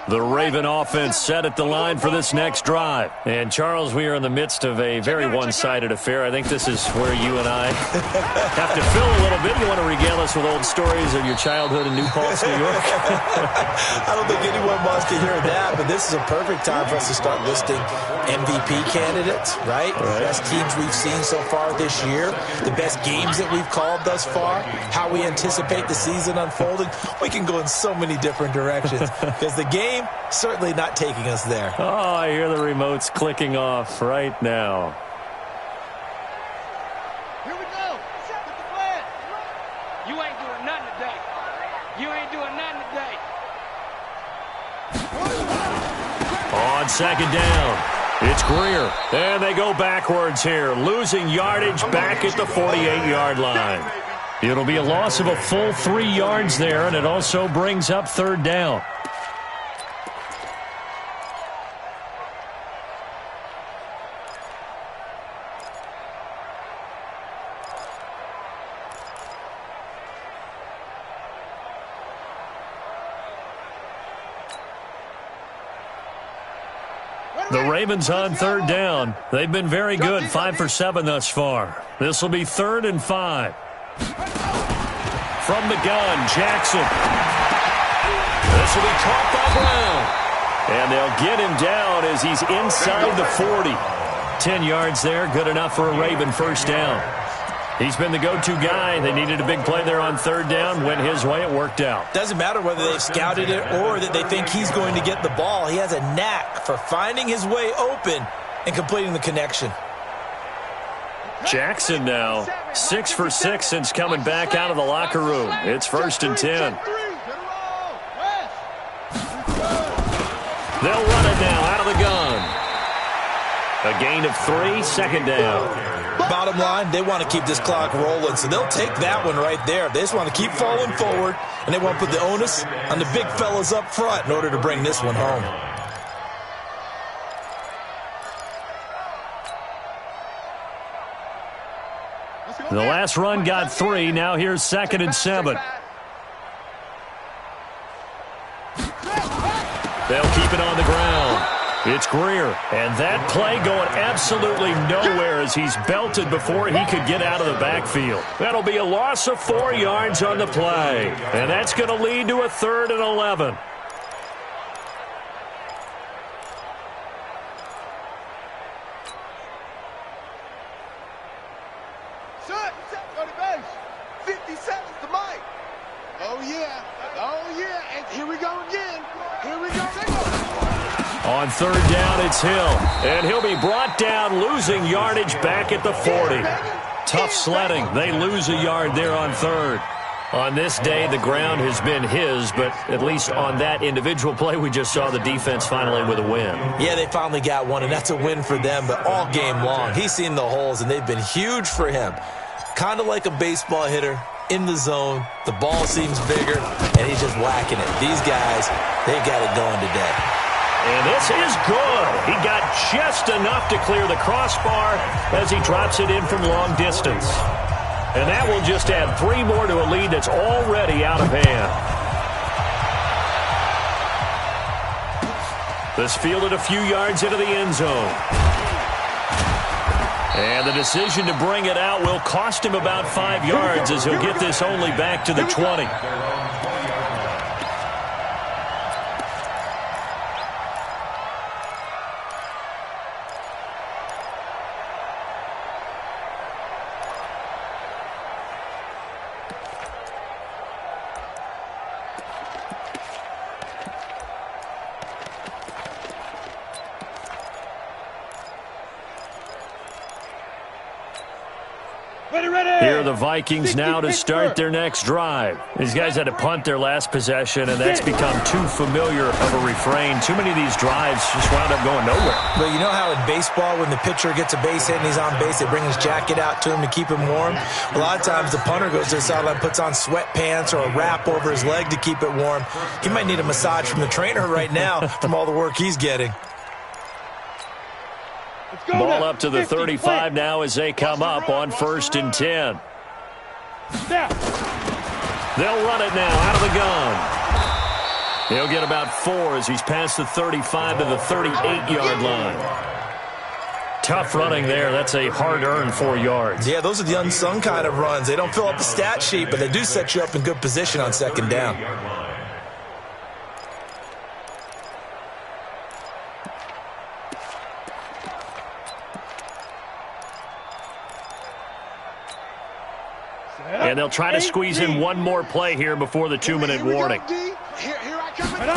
The Raven offense set at the line for this next drive. And, Charles, we are in the midst of a very one-sided affair. I think this is where you and I have to fill a little bit. You want to regale us with old stories of your childhood in New Paltz, New York? I don't think anyone wants to hear that, but this is a perfect time for us to start listing MVP candidates, right? The best teams we've seen so far this year, the best games that we've called thus far, how we anticipate the season unfolding. We can go in so many different directions because the game certainly not taking us there. Oh, I hear the remotes clicking off right now. Here we go. Set with the flag. You ain't doing nothing today. You ain't doing nothing today. On second down, it's Greer. And they go backwards here, losing yardage back at the 48-yard line. It'll be a loss of a full 3 yards there, and it also brings up third down. The Ravens on third down. They've been very good, 5 for 7 thus far. This will be 3rd and 5. From the gun, Jackson. This will be caught by Brown. And they'll get him down as he's inside the 40. 10 yards there, good enough for a Raven first down. He's been the go-to guy. They needed a big play there on third down. Went his way. It worked out. Doesn't matter whether they've scouted it or that they think he's going to get the ball. He has a knack for finding his way open and completing the connection. Jackson now, 6 for 6 since coming back out of the locker room. It's 1st and 10. They'll run it now out of the gun. A gain of 3, second down. Bottom line, they want to keep this clock rolling, so they'll take that one right there. They just want to keep falling forward, and they want to put the onus on the big fellas up front in order to bring this one home. The last run got 3. Now here's 2nd and 7. They'll keep it on the ground. It's Greer, and that play going absolutely nowhere as he's belted before he could get out of the backfield. That'll be a loss of 4 yards on the play, and that's going to lead to a 3rd and 11. Go to base. 50 seconds to Mike. Oh, yeah. Oh, yeah. And here we go again. Here we go. On third down, it's Hill. And he'll be brought down, losing yardage back at the 40. Tough sledding. They lose a yard there on third. On this day, the ground has been his, but at least on that individual play, we just saw the defense finally with a win. Yeah, they finally got one, and that's a win for them, but all game long, he's seen the holes, and they've been huge for him. Kind of like a baseball hitter in the zone. The ball seems bigger, and he's just whacking it. These guys, they got it going today. And this is good. He got just enough to clear the crossbar as he drops it in from long distance. And that will just add 3 more to a lead that's already out of hand. This fielded a few yards into the end zone. And the decision to bring it out will cost him about 5 yards as he'll get this only back to the 20. Here are the Vikings now to start their next drive. These guys had to punt their last possession, and that's become too familiar of a refrain. Too many of these drives just wound up going nowhere. But you know how in baseball, when the pitcher gets a base hit and he's on base, they bring his jacket out to him to keep him warm? A lot of times the punter goes to the sideline, puts on sweatpants or a wrap over his leg to keep it warm. He might need a massage from the trainer right now from all the work he's getting. Ball up to the 35 now as they come up on 1st and 10. They'll run it now out of the gun. He'll get about 4 as he's past the 35 to the 38-yard line. Tough running there. That's a hard-earned 4 yards. Yeah, those are the unsung kind of runs. They don't fill up the stat sheet, but they do set you up in good position on 2nd down. And they'll try to squeeze in one more play here before the 2-minute warning. Here I come again.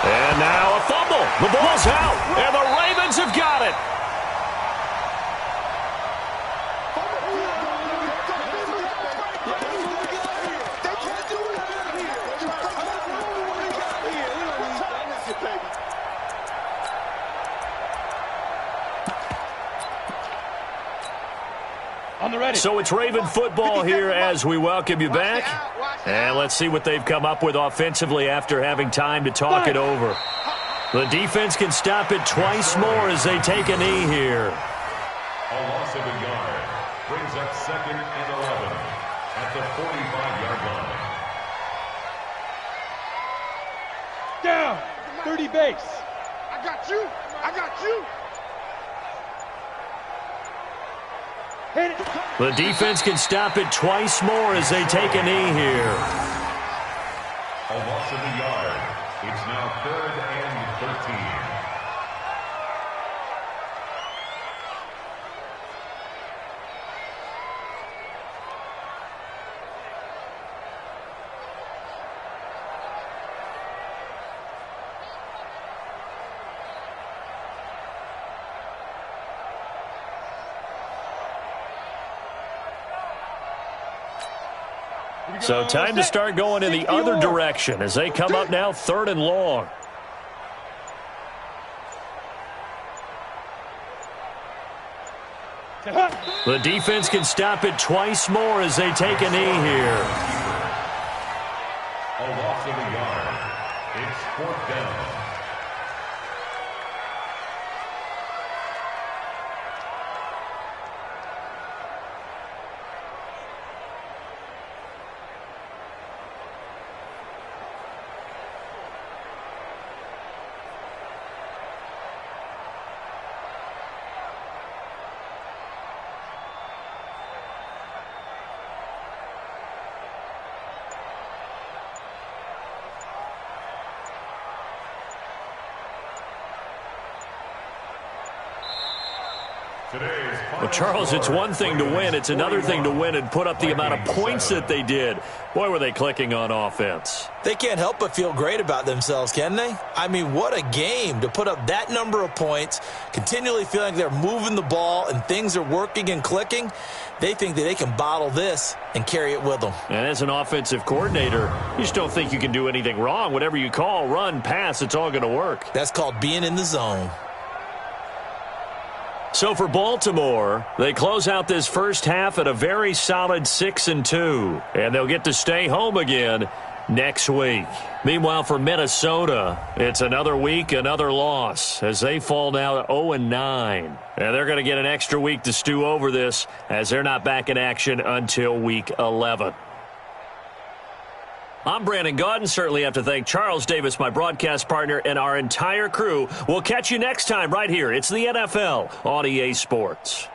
And now a fumble. The ball's out, and the Ravens have got it. So it's Raven football here as we welcome you back. And let's see what they've come up with offensively after having time to talk it over. The defense can stop it twice more as they take a knee here. A loss of a yard brings up 2nd and 11 at the 45-yard line. Down. 30 base. I got you. I got you. The defense can stop it twice more as they take a knee here. A loss of a yard. It's now 3rd and 13. So time to start going in the other direction as they come up now 3rd and long. The defense can stop it twice more as they take a knee here. A loss of a yard. It's 4th down. Well, Charles, it's one thing to win. It's another thing to win and put up the amount of points that they did. Boy, were they clicking on offense. They can't help but feel great about themselves, can they? I mean, what a game to put up that number of points, continually feeling like they're moving the ball and things are working and clicking. They think that they can bottle this and carry it with them. And as an offensive coordinator, you just don't think you can do anything wrong. Whatever you call, run, pass, it's all going to work. That's called being in the zone. So for Baltimore, they close out this first half at a very solid 6-2, and they'll get to stay home again next week. Meanwhile, for Minnesota, it's another week, another loss, as they fall now to 0-9. And they're going to get an extra week to stew over this, as they're not back in action until week 11. I'm Brandon Gaudin. Certainly have to thank Charles Davis, my broadcast partner, and our entire crew. We'll catch you next time right here. It's the NFL on EA Sports.